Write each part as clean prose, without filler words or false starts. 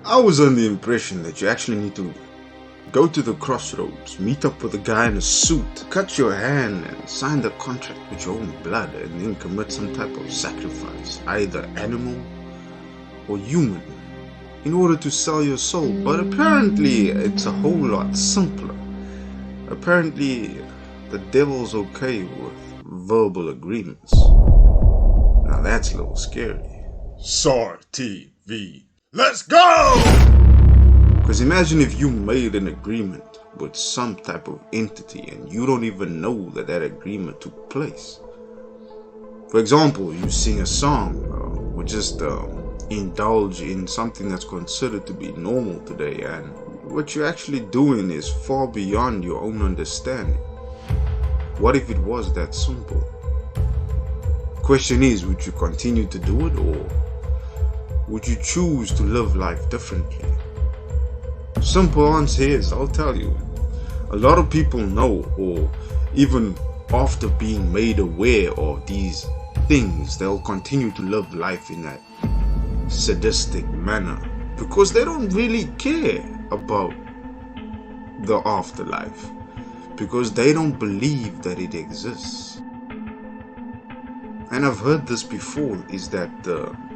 I was under the impression that you actually need to go to the crossroads, meet up with a guy in a suit, cut your hand and sign the contract with your own blood, and then commit some type of sacrifice, either animal or human, in order to sell your soul. But apparently it's a whole lot simpler. Apparently the devil's okay with verbal agreements. Now that's a little scary. SAR TV. Let's go! Because imagine if you made an agreement with some type of entity and you don't even know that that agreement took place. For example, you sing a song or just indulge in something that's considered to be normal today, and what you're actually doing is far beyond your own understanding. What if it was that simple? Question is, would you continue to do it, or would you choose to live life differently? Simple answer is, I'll tell you, a lot of people know, or even after being made aware of these things, they'll continue to live life in that sadistic manner because they don't really care about the afterlife, because they don't believe that it exists. And I've heard this before, is that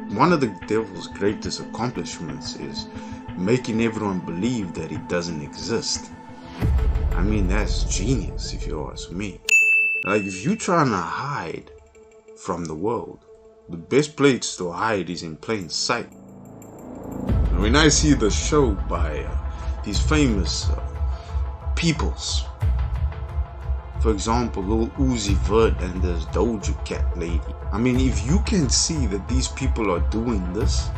one of the devil's greatest accomplishments is making everyone believe that it doesn't exist. I mean, that's genius if you ask me. Like, if you're trying to hide from the world, the best place to hide is in plain sight. When I see the show by these famous peoples, for example, Lil Uzi Vert and this Doja Cat lady, I mean, if you can see that these people are doing this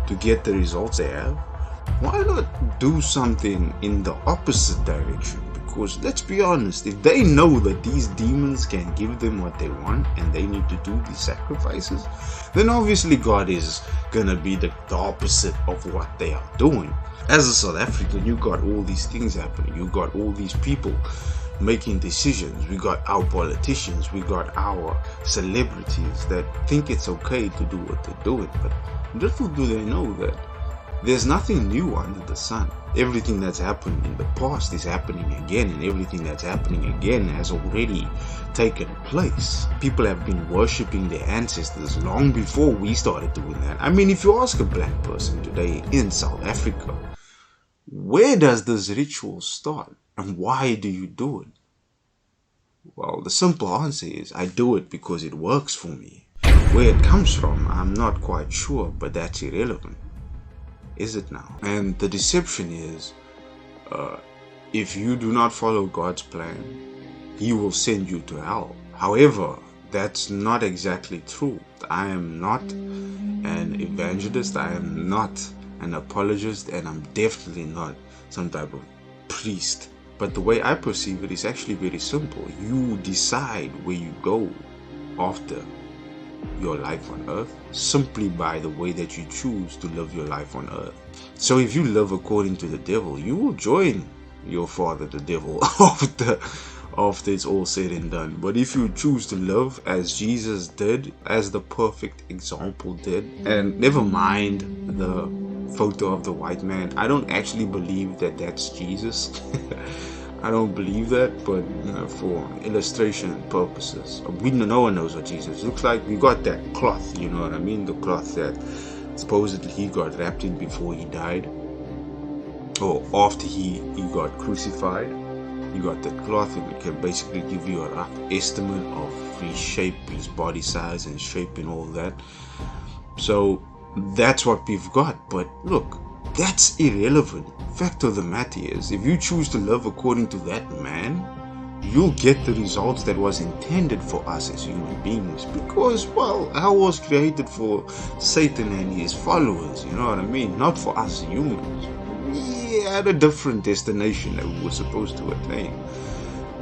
to get the results they have, why not do something in the opposite direction? Because let's be honest, if they know that these demons can give them what they want and they need to do these sacrifices, then obviously God is gonna be the opposite of what they are doing. As a South African, you got all these things happening. You got all these people making decisions. We got our politicians, we got our celebrities that think it's okay to do what they're doing, but little do they know that there's nothing new under the sun. Everything that's happened in the past is happening again, and everything that's happening again has already taken place. People have been worshipping their ancestors long before we started doing that. I mean, if you ask a black person today in South Africa, where does this ritual start and why do you do it? Well, the simple answer is, I do it because it works for me. Where it comes from, I'm not quite sure, but that's irrelevant. Is it now? And the deception is, if you do not follow God's plan, He will send you to hell. However, that's not exactly true. I am not an evangelist, I am not an apologist, and I'm definitely not some type of priest. But the way I perceive it is actually very simple. You decide where you go after your life on earth simply by the way that you choose to live your life on earth. So if you live according to the devil, you will join your father the devil after it's all said and done. But if you choose to live as Jesus did, as the perfect example did, and never mind the photo of the white man, I don't actually believe that that's Jesus. I don't believe that, but for illustration purposes, no one knows what Jesus looks like. We got that cloth, you know what I mean? The cloth that supposedly he got wrapped in before he died, or after he got crucified. You got that cloth, and it can basically give you a rough estimate of his shape, his body size and shape and all that. So that's what we've got. But look, that's irrelevant. Fact of the matter is, if you choose to live according to that man, you'll get the results that was intended for us as human beings. Because, well, hell was created for Satan and his followers, you know what I mean? Not for us humans. We had a different destination that we were supposed to attain.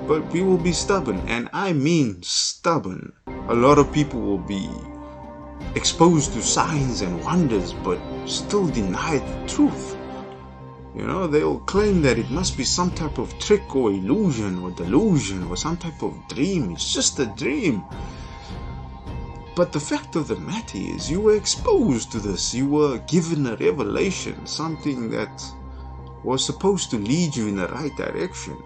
But we will be stubborn, and I mean stubborn. A lot of people will be exposed to signs and wonders, but still deny the truth. You know, they'll claim that it must be some type of trick or illusion or delusion or some type of dream. It's just a dream. But the fact of the matter is, you were exposed to this. You were given a revelation, something that was supposed to lead you in the right direction.